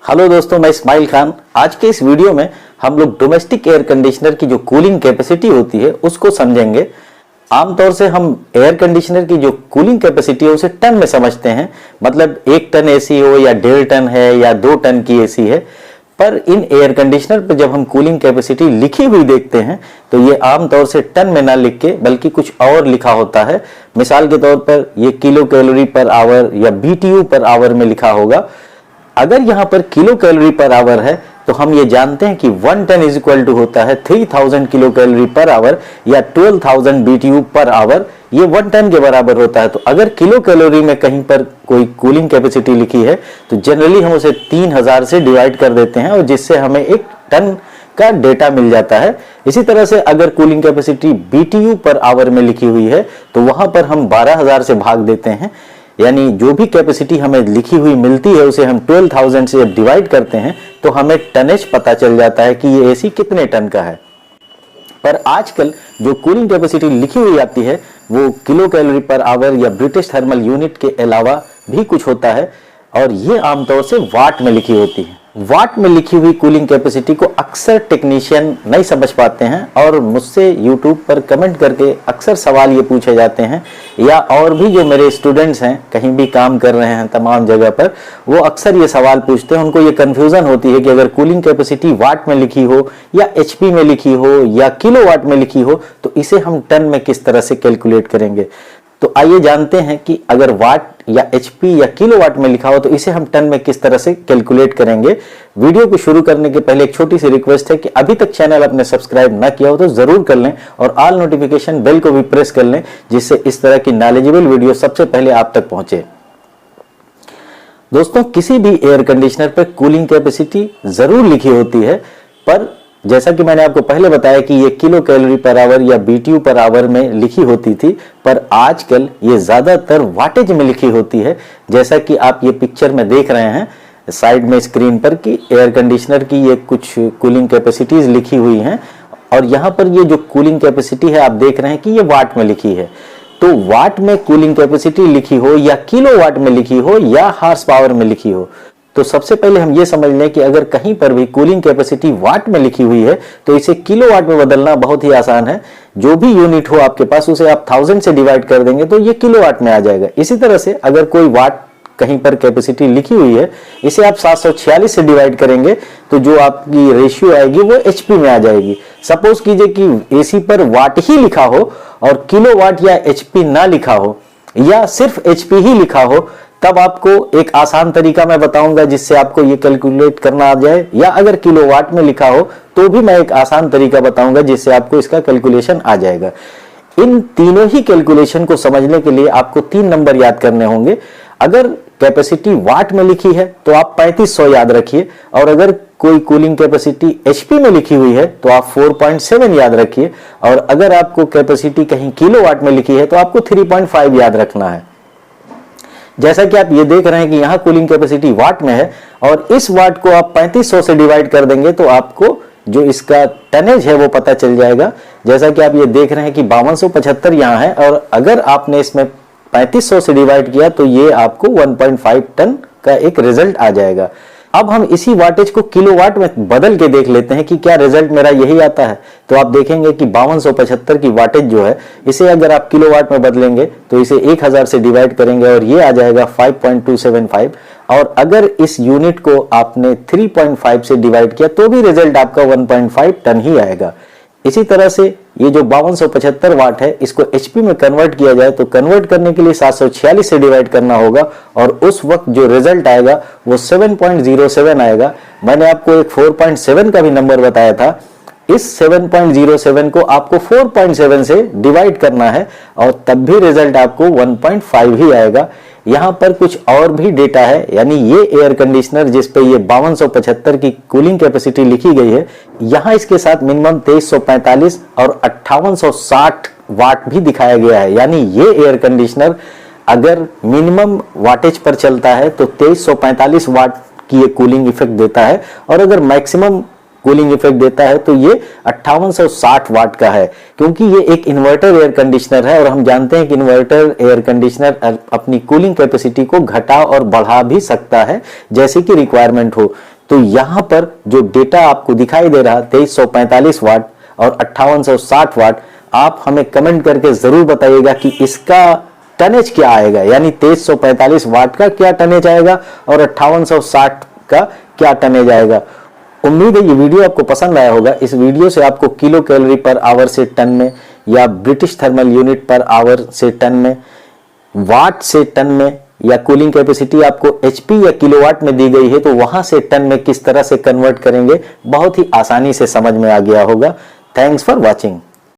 Hello दोस्तों, मैं इस्माइल खान। आज के इस वीडियो में हम लोग डोमेस्टिक एयर कंडीशनर की जो कूलिंग कैपेसिटी होती है उसको समझेंगे। आमतौर से हम एयर कंडीशनर की जो कूलिंग कैपेसिटी है उसे टन में समझते हैं, मतलब 1 टन एसी हो या 1.5 टन है या 2 टन की एसी है। पर इन एयर कंडीशनर पर जब हम कूलिंग कैपेसिटी लिखी हुई देखते हैं तो ये आमतौर से टन में ना लिख के बल्कि कुछ और लिखा होता है। मिसाल के तौर पर ये किलो कैलोरी पर आवर या BTU पर आवर में लिखा होगा। अगर यहाँ पर किलो कैलोरी पर आवर है तो हम ये जानते हैं कि 1 टन इज इक्वल टू होता है 3000 किलो कैलोरी पर आवर या 12,000 BTU पर आवर। ये 1 टन के बराबर होता है। तो अगर किलो कैलोरी में कहीं पर कोई कूलिंग कैपेसिटी लिखी है तो जनरली हम उसे 3000 से डिवाइड कर देते हैं और जिससे हमें 1 टन का डेटा मिल जाता है। इसी तरह से अगर cooling capacity BTU per hour में लिखी हुई है तो वहां पर हम 12,000 से भाग देते हैं, यानी जो भी कैपेसिटी हमें लिखी हुई मिलती है उसे हम 12,000 से डिवाइड करते हैं तो हमें टनेज पता चल जाता है कि ये एसी कितने टन का है। पर आजकल जो कूलिंग कैपेसिटी लिखी हुई आती है वो किलो कैलोरी पर आवर या ब्रिटिश थर्मल यूनिट के अलावा भी कुछ होता है और ये आमतौर से वाट में लिखी होती है। वाट में लिखी हुई कूलिंग कैपेसिटी को अक्सर टेक्नीशियन नहीं समझ पाते हैं और मुझसे यूट्यूब पर कमेंट करके अक्सर सवाल ये पूछे जाते हैं, या और भी जो मेरे स्टूडेंट्स हैं कहीं भी काम कर रहे हैं तमाम जगह पर, वो अक्सर ये सवाल पूछते हैं। उनको ये कंफ्यूजन होती है कि अगर कूलिंग कैपेसिटी वाट में लिखी हो या HP में लिखी हो या किलो वाट में लिखी हो तो इसे हम टन में किस तरह से कैलकुलेट करेंगे। तो आइए जानते हैं कि अगर वाट या HP या किलोवाट में लिखा हो तो इसे हम टन में किस तरह से कैलकुलेट करेंगे। वीडियो को शुरू करने के पहले एक छोटी सी रिक्वेस्ट है कि अभी तक चैनल आपने सब्सक्राइब ना किया हो तो जरूर कर लें और ऑल नोटिफिकेशन बेल को भी प्रेस कर लें, जिससे इस तरह की नॉलेजेबल वीडियो सबसे पहले आप तक पहुंचे। दोस्तों, किसी भी एयर कंडीशनर पर कूलिंग कैपेसिटी जरूर लिखी होती है, पर जैसा कि मैंने आपको पहले बताया कि ये किलो कैलोरी पर आवर या BTU पर आवर में लिखी होती थी, पर आजकल ये ज्यादातर वाटेज में लिखी होती है। जैसा कि आप ये पिक्चर में देख रहे हैं साइड में स्क्रीन पर कि एयर कंडीशनर की ये कुछ कूलिंग कैपेसिटीज लिखी हुई हैं और यहाँ पर ये जो कूलिंग कैपेसिटी है आप देख रहे हैं कि ये वाट में लिखी है। तो वाट में कूलिंग कैपेसिटी लिखी हो या किलो वाट में लिखी हो या हार्स पावर में लिखी हो, तो सबसे पहले हम ये समझ लें कि अगर कहीं पर भी कूलिंग कैपेसिटी वाट में लिखी हुई है तो इसे किलोवाट में बदलना बहुत ही आसान है। जो भी यूनिट हो आपके पास उसे आप 1000 से डिवाइड कर देंगे तो ये किलोवाट में आ जाएगा। इसी तरह से अगर कोई वाट कहीं पर कैपेसिटी लिखी हुई है, इसे आप 746 से डिवाइड करेंगे तो जो आपकी रेशियो आएगी वो HP में आ जाएगी। सपोज कीजिए कि एसी पर वाट ही लिखा हो और किलोवाट या HP ना लिखा हो या सिर्फ HP ही लिखा हो, तब आपको एक आसान तरीका मैं बताऊंगा जिससे आपको ये कैलकुलेट करना आ जाए, या अगर किलोवाट में लिखा हो तो भी मैं एक आसान तरीका बताऊंगा जिससे आपको इसका कैलकुलेशन आ जाएगा। इन तीनों ही कैलकुलेशन को समझने के लिए आपको 3 नंबर याद करने होंगे। अगर कैपेसिटी वाट में लिखी है तो आप 3500 याद रखिए, और अगर कोई कूलिंग कैपेसिटी HP में लिखी हुई है तो आप 4.7 याद रखिए, और अगर आपको कैपेसिटी कहीं किलोवाट में लिखी है तो आपको 3.5 याद रखना है। जैसा कि आप ये देख रहे हैं कि यहाँ कूलिंग कैपेसिटी वाट में है और इस वाट को आप 3500 से डिवाइड कर देंगे तो आपको जो इसका टनेज है वो पता चल जाएगा। जैसा कि आप ये देख रहे हैं कि 5275 यहाँ है और अगर आपने इसमें 3500 से डिवाइड किया तो ये आपको 1.5 टन का एक रिजल्ट आ जाएगा। अब हम इसी वाटेज को किलोवाट में बदल के देख लेते हैं कि क्या रिजल्ट मेरा यही आता है। तो आप देखेंगे कि 5275 की वाटेज जो है इसे अगर आप किलोवाट में बदलेंगे तो इसे 1000 से डिवाइड करेंगे और ये आ जाएगा 5.275, और अगर इस यूनिट को आपने 3.5 से डिवाइड किया तो भी रिजल्ट आपका 1.5 टन ही आएगा। इसी तरह से ये जो 5275 वाट है इसको HP में कन्वर्ट किया जाए तो कन्वर्ट करने के लिए 746 से डिवाइड करना होगा और उस वक्त जो रिजल्ट आएगा वो 7.07 आएगा। मैंने आपको एक 4.7 का भी नंबर बताया था। इस 7.07 को आपको 4.7 से डिवाइड करना है और तब भी रिजल्ट आपको 1.5 ही आएगा। यहाँ पर कुछ और भी डेटा है, यानी ये एयर कंडीशनर जिस पे ये 5275 की कूलिंग कैपेसिटी लिखी गई है, यहाँ इसके साथ मिनिमम 2345 और 5860 वाट भी दिखाया गया है। यानी ये एयर कंडीशनर अगर मिनिमम वाटेज पर चलता है तो 2345 वाट की ये कूलिंग इफेक्ट देता है, और अगर मैक्सिमम कूलिंग इफेक्ट देता है तो ये 5860 वाट का है, क्योंकि ये एक इन्वर्टर एयर कंडीशनर है और हम जानते हैं कि इन्वर्टर एयर कंडीशनर अपनी कूलिंग कैपेसिटी को घटा और बढ़ा भी सकता है जैसे कि रिक्वायरमेंट हो। तो यहाँ पर जो डेटा आपको दिखाई दे रहा 2345 वाट और 5860 वाट, आप हमें कमेंट करके जरूर बताइएगा कि इसका टनेज क्या आएगा, यानी 2345 वाट का क्या टनेज आएगा और 5860 का क्या टनेज आएगा। उम्मीद है ये वीडियो आपको पसंद आया होगा। इस वीडियो से आपको किलो कैलोरी पर आवर से टन में, या British thermal unit per hour से टन में, वाट से टन में, या कूलिंग कैपेसिटी आपको एचपी या किलोवाट में दी गई है तो वहां से टन में किस तरह से कन्वर्ट करेंगे, बहुत ही आसानी से समझ में आ गया होगा। Thanks for watching.